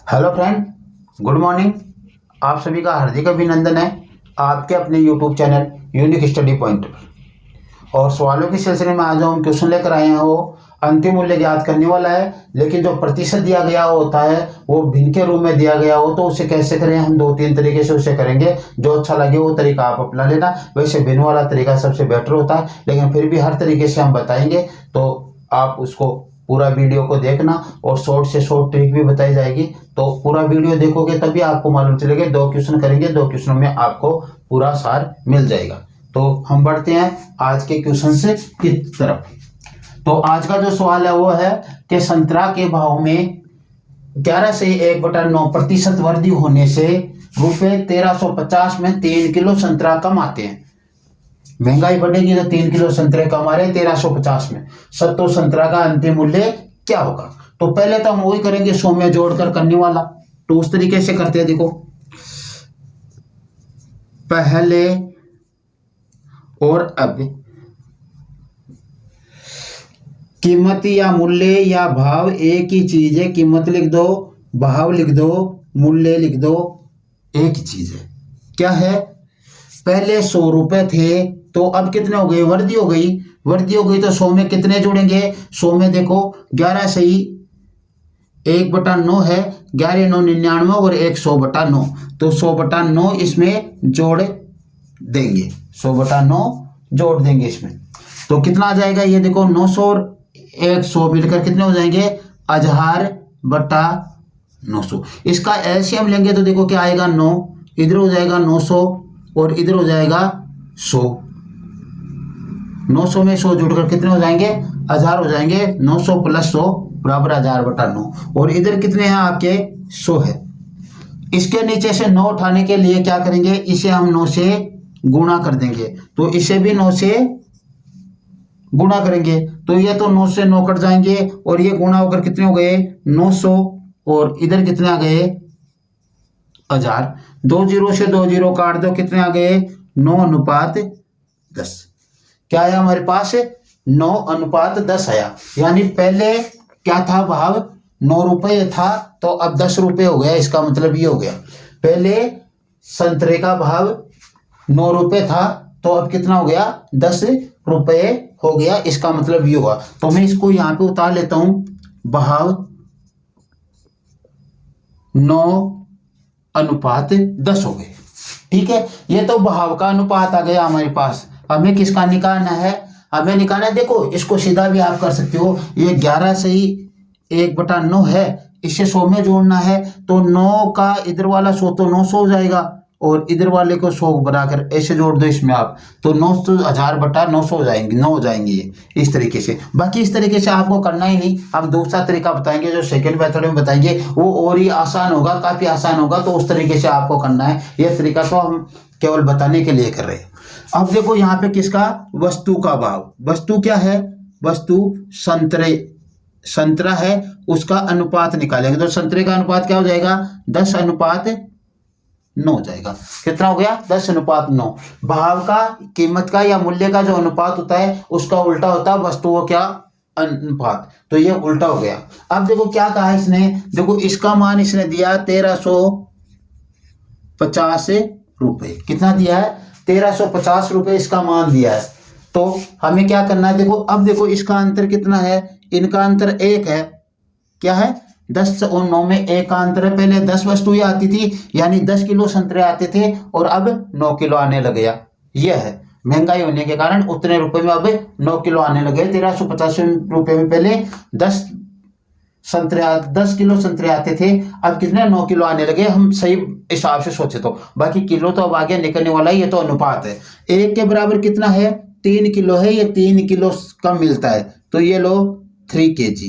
Hello friend, good morning. आप सभी का हार्दिक अभिनंदन है आपके अपने YouTube channel unique study point पर। और सवालों के सिलसिले में आज हम क्वेश्चन लेकर आए हैं वो अंतिम मूल्य ज्ञात करने वाला है, लेकिन जो प्रतिशत दिया गया होता है वो भिन्न के रूप में दिया गया हो तो उसे कैसे करें, हम दो तीन तरीके से उसे करेंगे। जो अच्छा लगे वो तरीका आप अपना लेना। वैसे भिन्न वाला तरीका सबसे बेटर होता है, लेकिन फिर भी हर तरीके से हम बताएंगे, तो आप उसको पूरा वीडियो को देखना और शॉर्ट से शॉर्ट ट्रिक भी बताई जाएगी। तो पूरा वीडियो देखोगे तभी आपको मालूम चलेगा। दो क्वेश्चन करेंगे, दो क्वेश्चनों में आपको पूरा सार मिल जाएगा। तो हम बढ़ते हैं आज के क्वेश्चन से की तरफ। तो आज का जो सवाल है वो है कि संतरा के भाव में 11 से 1/9% वृद्धि होने से रुपये 1350 में 3 किलो संतरा कम आते हैं। महंगाई बढ़ेगी तो 3 किलो संतरे कम आ रहे हैं 1350 में। तो संतरा का अंतिम मूल्य क्या होगा? तो पहले तो हम वही करेंगे 100 में जोड़कर करने वाला। तो उस तरीके से करते हैं। देखो, पहले और अब कीमत या मूल्य या भाव एक ही चीज है। कीमत लिख दो, भाव लिख दो, मूल्य लिख दो, एक ही चीज है। क्या है? पहले 100 रुपए थे तो अब कितने हो गए? वृद्धि हो गई। वृद्धि हो गई तो 100 में कितने जुड़ेंगे? 100 में देखो 11 से ही 1/9 है, 11 9 99 और 100/9, तो 100/9 इसमें जोड़ देंगे। 100/9 जोड़ देंगे इसमें, तो कितना आ जाएगा? ये देखो 900 और 100 मिलकर कितने हो जाएंगे? 1000/900। इसका एलसीएम लेंगे तो देखो क्या आएगा? 9 इधर हो जाएगा 900 और इधर हो जाएगा 100। 900 में 100 जुड़कर कितने हो जाएंगे? 1000 हो जाएंगे। 900 + 100 बराबर 1000/9। और इधर कितने हैं आपके? 100 है। इसके नीचे से 9 उठाने के लिए क्या करेंगे? इसे हम 9 से गुणा कर देंगे। तो इसे भी 9 से गुणा करेंगे तो ये तो 9 से 9 कट जाएंगे और ये गुणा होकर कितने हो गए? 900 और इधर कितने आ गए? 1000। 2 0 से 2 0 काट दो, कितने आ गए? 9:10। क्या आया हमारे पास? 9:10 आया। यानी पहले क्या था? भाव 9 रुपये था तो अब 10 रुपये हो गया। इसका मतलब ये हो गया, पहले संतरे का भाव 9 रुपये था तो अब कितना हो गया? 10 रुपये हो गया। इसका मतलब ये हुआ। तो मैं इसको यहां पे उतार लेता हूं। भाव 9:10 हो गए। ठीक है, ये तो भाव का अनुपात आ गया हमारे पास। हमें किसका निकालना है? हमें निकालना है, देखो इसको सीधा भी आप कर सकते हो। ये 11 से ही 1/9 है, इसे 100 में जोड़ना है तो 9 का इधर वाला 100 तो 900 हो जाएगा और इधर वाले को 100 बनाकर ऐसे जोड़ दो इसमें आप, तो 900 1000/900 हो जाएंगे, 9 हो जाएंगे ये। इस तरीके से, बाकी इस तरीके से आपको करना ही नहीं। हम दूसरा तरीका बताएंगे जो सेकंड मेथड में बताएंगे, वो और ही आसान होगा, काफी आसान होगा। तो उस तरीके से आपको करना है। ये तरीका तो हम केवल बताने के लिए कर रहे हैं। अब देखो यहाँ पे किसका? वस्तु का भाव। वस्तु क्या है? वस्तु संतरा है, उसका अनुपात निकालेंगे तो संतरे का अनुपात क्या हो जाएगा? 10:9 हो जाएगा। कितना हो गया? 10:9। भाव का, कीमत का या मूल्य का जो अनुपात होता है उसका उल्टा होता है वस्तुओं क्या? अनुपात। तो ये उल्टा हो गया। अब देखो क्या कहा इसने, देखो इसका मान इसने दिया 1350 रुपए। कितना दिया है? 1350 रुपए इसका मान दिया है। तो हमें क्या करना है? देखो अब देखो इसका अंतर कितना है? इनका अंतर 1 है। क्या है? 10 और 9 में 1 का अंतर है। पहले 10 वस्तुएं आती थी, यानी 10 किलो संतरे आते थे और अब 9 किलो आने लग गया। यह है, महंगाई होने के कारण उतने रुपए में अब 9 किलो आने लगे। 1350 रुपए में पहले 10 किलो संतरे आते थे, अब कितने? 9 किलो आने लगे। हम सही हिसाब से सोचे तो, बाकी किलो तो अब आगे निकलने वाला है। ये तो अनुपात है। 1 के बराबर कितना है? 3 किलो है। ये 3 किलो कम मिलता है तो ये लो 3 kg।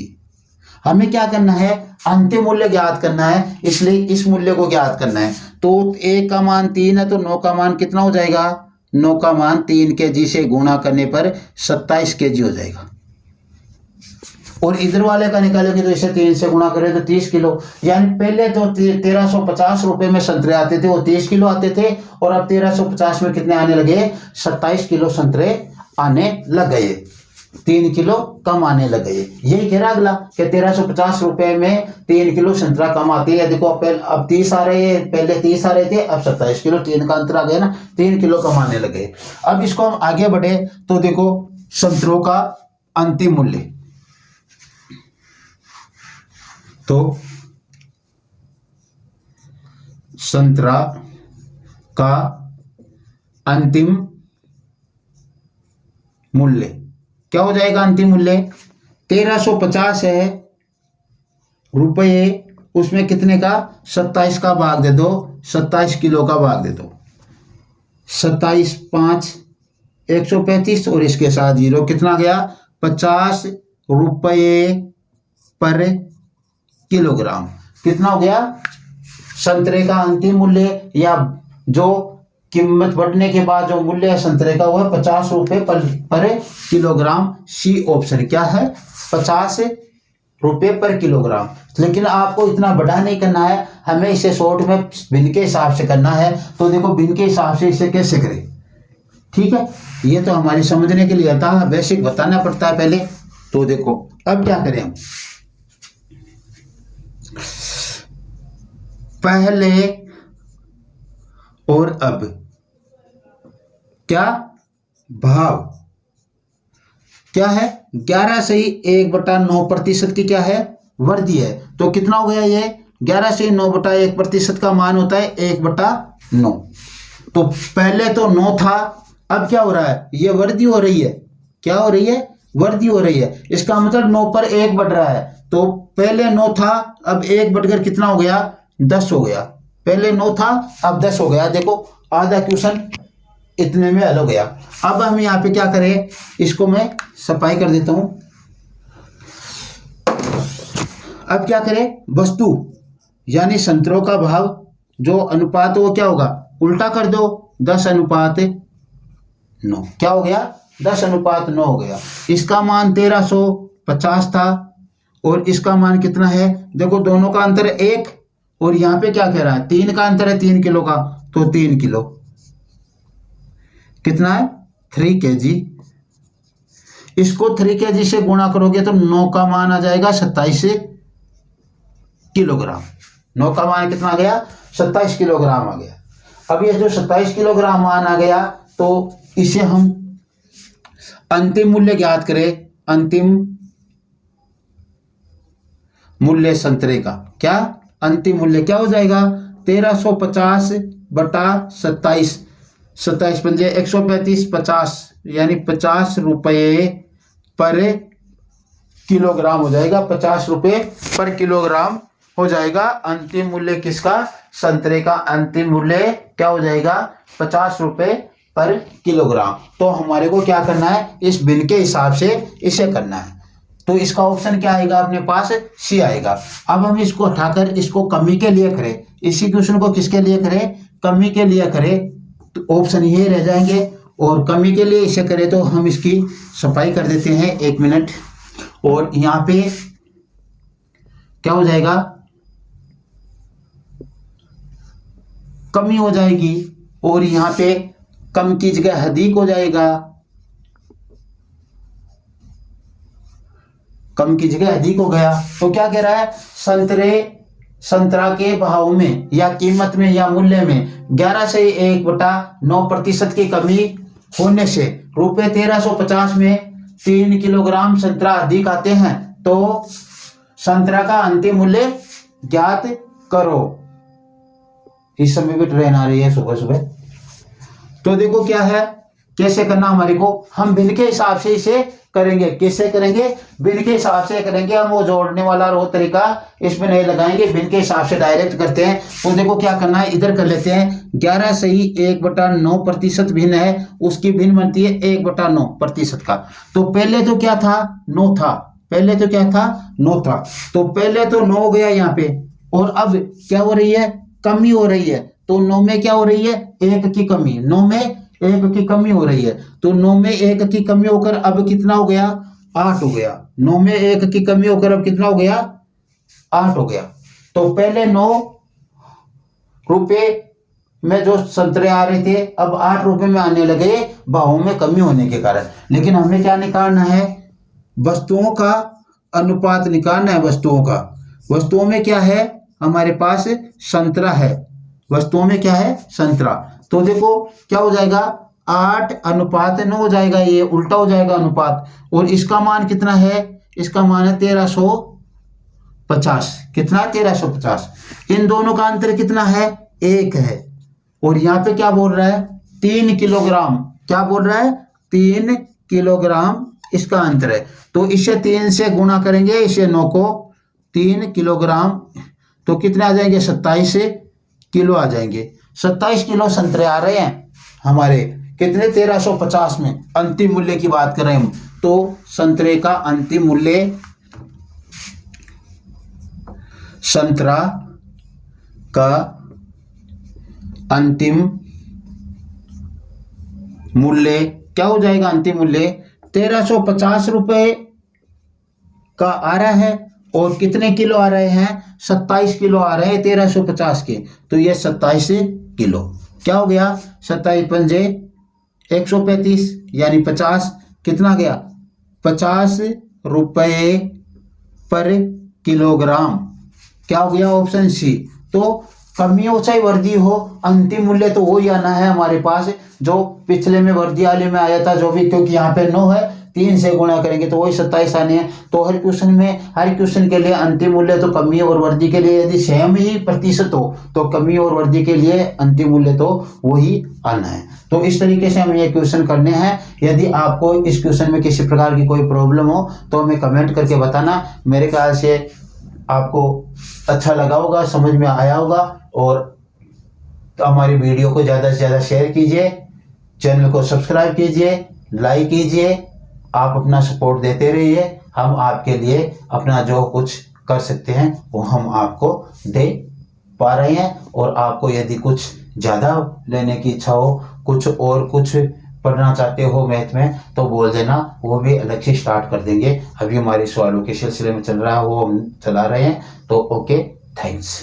हमें क्या करना है? अंतिम मूल्य ज्ञात करना है, इसलिए इस मूल्य को ज्ञात करना है। तो 1 का मान 3 है तो 9 का मान कितना हो जाएगा? 9 का मान 3 kg से गुणा करने पर 27 kg हो जाएगा। और इधर वाले का निकालेंगे तो इसे 3 से गुणा करें तो 30 किलो। यानी पहले तो 1350 रुपए में संतरे आते थे, वो 30 किलो आते थे और अब 1350 में कितने आने लगे? 27 किलो संतरे आने लग गए। 3 किलो कम आने लगे। यही कह रहा अगला कि 1350 रुपए में 3 किलो संतरा कम आती है। देखो अब 30 आ रहे हैं, पहले 30 आ रहे थे, अब 27 किलो, 3 का अंतर आ गया ना, 3 किलो कम आने लगे। अब इसको हम आगे बढ़े तो देखो संतरों का अंतिम मूल्य, तो संतरा का अंतिम मूल्य क्या हो जाएगा? अंतिम मूल्य 1350 है रुपये, उसमें कितने का? 27 का भाग दे दो, 27 किलो का भाग दे दो, 27 5 135 और इसके साथ 0, कितना गया? 50 रुपये पर किलोग्राम। कितना हो गया? संतरे का अंतिम मूल्य या जो कीमत बढ़ने के बाद जो मूल्य है संतरे का, वो है 50 रुपये पर किलोग्राम। सी ऑप्शन क्या है? 50 रुपये पर किलोग्राम। लेकिन आपको इतना बड़ा नहीं करना है, हमें इसे शॉर्ट में भिन्न के हिसाब से करना है। तो देखो भिन्न के हिसाब से इसे कैसे करें, ठीक है, ये तो हमारी समझने के लिए था, बेसिक बताना पड़ता है पहले। तो देखो अब क्या करें हम, पहले और अब क्या भाव क्या है? 11 से 1/9% की क्या है? वृद्धि है। तो कितना हो गया ये? 11 से 9/1% का मान होता है 1/9। तो पहले तो 9 था, अब क्या हो रहा है? ये वृद्धि हो रही है। क्या हो रही है? वृद्धि हो रही है। इसका मतलब 9 पर 1 बढ़ रहा है। तो पहले 9 था, अब 1 बढ़कर कितना हो गया? 10 हो गया। पहले 9 था, अब 10 हो गया। देखो आधा क्वेश्चन इतने में हल हो गया। अब हम यहाँ पे क्या करें, इसको मैं सफाई कर देता हूं। अब क्या करें? वस्तु यानी संतरों का भाव जो अनुपात वो क्या होगा? उल्टा कर दो, 10:9। क्या हो गया? 10:9 हो गया। इसका मान 1350 था और इसका मान कितना है? देखो दोनों का अंतर है 1 और यहाँ पे क्या कह रहा है? 3 का अंतर है, 3 किलो का, तो 3 किलो कितना है? 3 kg। इसको 3 kg से गुणा करोगे तो 9 का मान आ जाएगा 27 किलोग्राम। 9 का मान कितना आ गया? 27 किलोग्राम आ गया। अब ये जो 27 किलोग्राम मान आ गया, तो इसे हम अंतिम मूल्य ज्ञात करें। अंतिम मूल्य संतरे का क्या? अंतिम मूल्य क्या हो जाएगा? 1350/27, 27 पंजे 135, 50 यानी 50 रुपये पर किलोग्राम हो जाएगा। 50 रुपये पर किलोग्राम हो जाएगा अंतिम मूल्य किसका? संतरे का अंतिम मूल्य क्या हो जाएगा? 50 रुपये पर किलोग्राम। तो हमारे को क्या करना है? इस बिन के हिसाब से इसे करना है। तो इसका ऑप्शन क्या आएगा अपने पास? सी आएगा। अब हम इसको हटाकर इसको कमी के लिए करें। इसी क्वेश्चन को किसके लिए करें? कमी के लिए करें, तो ऑप्शन ये रह जाएंगे। और कमी के लिए इसे करें तो हम इसकी सफाई कर देते हैं, 1 मिनट। और यहाँ पे क्या हो जाएगा? कमी हो जाएगी और यहाँ पे कम की जगह अधिक हो जाएगा, कम की जगह अधिक हो गया। तो क्या कह रहा है? संतरा के भाव में या कीमत में या मूल्य में 11 से 1/9% की कमी होने से रुपये 1350 में 3 किलोग्राम संतरा अधिक आते हैं। तो संतरा का अंतिम मूल्य ज्ञात करो। इस समय भी ट्रेन आ रही है सुबह सुबह। तो देखो क्या है, कैसे करना हमारे को? हम भिन्न के हिसाब से इसे करेंगे। कैसे करेंगे? भिन्न के हिसाब से करेंगे। हम वो जोड़ने वाला रो तरीका इसमें नहीं लगाएंगे, भिन्न के हिसाब से डायरेक्ट करते हैं। तो देखो क्या करना है, इधर कर लेते हैं। 11 से ही 1/9% भिन्न है, उसकी भिन्न बनती है 1/9% का। तो पहले तो क्या था? 9 था। पहले तो क्या था? 9 था। तो पहले तो 9 हो गया यहाँ पे, और अब क्या हो रही है? कमी हो रही है। तो 9 में क्या हो रही है? 1 की कमी। 9 में 1 की कमी हो रही है। तो 9 में 1 की कमी होकर अब कितना हो गया? 8 हो गया। 9 में 1 की कमी होकर अब कितना हो गया? 8 हो गया। तो पहले 9 रुपये में जो संतरे आ रहे थे, अब 8 रुपये में आने लगे भावों में कमी होने के कारण। लेकिन हमें क्या निकालना है? वस्तुओं का अनुपात निकालना है। वस्तुओं में क्या है हमारे पास, संतरा है। वस्तुओं में क्या है, संतरा। तो देखो क्या हो जाएगा, 8:9 हो जाएगा, ये उल्टा हो जाएगा अनुपात। और इसका मान कितना है, इसका मान है 1350। कितना, 1350। इन दोनों का अंतर कितना है, 1 है। और यहाँ पे क्या बोल रहा है, 3 किलोग्राम। क्या बोल रहा है, 3 किलोग्राम इसका अंतर है। तो इसे 3 से गुणा करेंगे, इसे 9 को 3 किलोग्राम, तो कितने आ जाएंगे, 27 किलो आ जाएंगे। 27 किलो संतरे आ रहे हैं हमारे, कितने, 1350 में। अंतिम मूल्य की बात करें हम, तो संतरे का अंतिम मूल्य, संतरा का अंतिम मूल्य क्या हो जाएगा, अंतिम मूल्य 1350 रुपए का आ रहा है। और कितने किलो आ रहे हैं, 27 किलो आ रहे हैं 1350 के। तो ये 27 किलो क्या हो गया, 27 पंजे 135 यानी 50, कितना गया, 50 रुपये पर किलोग्राम। क्या हो गया, ऑप्शन सी। तो कमी हो चाहे वृद्धि हो, अंतिम मूल्य तो वही आना है हमारे पास जो पिछले में वृद्धि वाले में आया था, जो भी, क्योंकि यहाँ पे 9 है, 3 से गुणा करेंगे तो वही 27 आने हैं। तो हर क्वेश्चन के लिए अंतिम मूल्य तो कमी और वृद्धि के लिए यदि सेम ही प्रतिशत हो तो कमी और वृद्धि के लिए अंतिम मूल्य तो वही आना है। तो इस तरीके से हमें ये क्वेश्चन करने हैं। यदि आपको इस क्वेश्चन में किसी प्रकार की कोई प्रॉब्लम हो तो हमें कमेंट करके बताना। मेरे ख्याल से आपको अच्छा लगा होगा, समझ में आया होगा। और तो हमारी वीडियो को ज़्यादा से ज़्यादा शेयर कीजिए, चैनल को सब्सक्राइब कीजिए, लाइक कीजिए। आप अपना सपोर्ट देते रहिए। हम आपके लिए अपना जो कुछ कर सकते हैं वो हम आपको दे पा रहे हैं। और आपको यदि कुछ ज़्यादा लेने की इच्छा हो, कुछ और कुछ पढ़ना चाहते हो मैथ में, तो बोल देना, वो भी अलग से स्टार्ट कर देंगे। अभी हमारे सवालों के सिलसिले में चल रहा है, वो हम चला रहे हैं। तो ओके, थैंक्स।